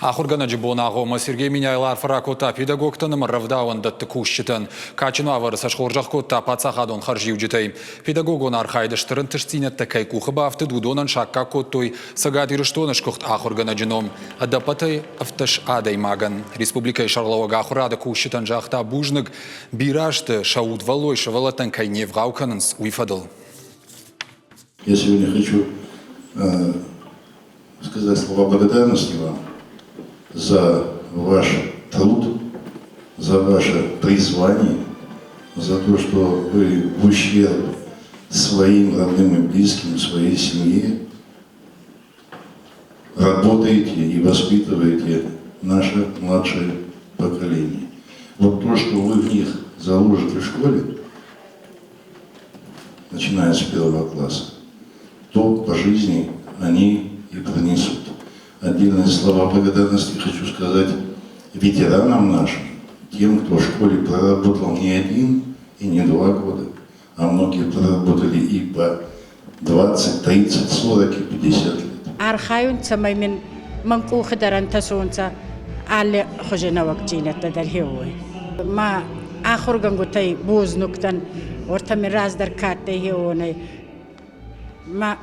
Ахургана жибонағома Сергей Миняйлар фаракота педагогтаным равдауандатты кушчытын. Качыну аварыса шхоржақкотта пацахадон харжив житай. Педагогон архайдыштырын тышцинетті кайкухы бафты дудонан шакка коттой сагадирыштоныш кухт ахургана жином. Адапатай авташ адай маган. Республика Шарлауага ахурада кушчытын жақта бужнык бирашты шаут валой шавалатан кайнев гауканынс уйфадыл. Я сегодня хочу сказать слова благодарности вам за ваш труд, за ваше призвание, за то, что вы в ущерб своим родным и близким, своей семье работаете и воспитываете наше младшее поколение. Вот то, что вы в них заложите в школе, начиная с 1 класса, то по жизни они и пронесут. Отдельные слова благодарности хочу сказать ветеранам нашим, тем, кто в школе проработал не 1 и не 2 года, а многие проработали и по 20, 30, 40 и 50 лет. Архаюн цамаймин манкухы дарантасунца але хожена вакцинета дархиуй. Ма ахургангутай бузнуктан ортами раздар катте хиуны. Ма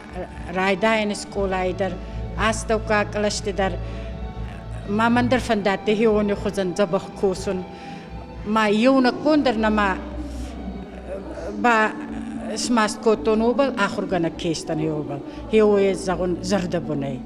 райдайн сколайдар астаука калаштидар мамандар фандатте хиуны хозан забах куsun. Ма юна кундар нама ба смаст котонубал ахургана кестан хиубал. Хиуе загун зардабунай.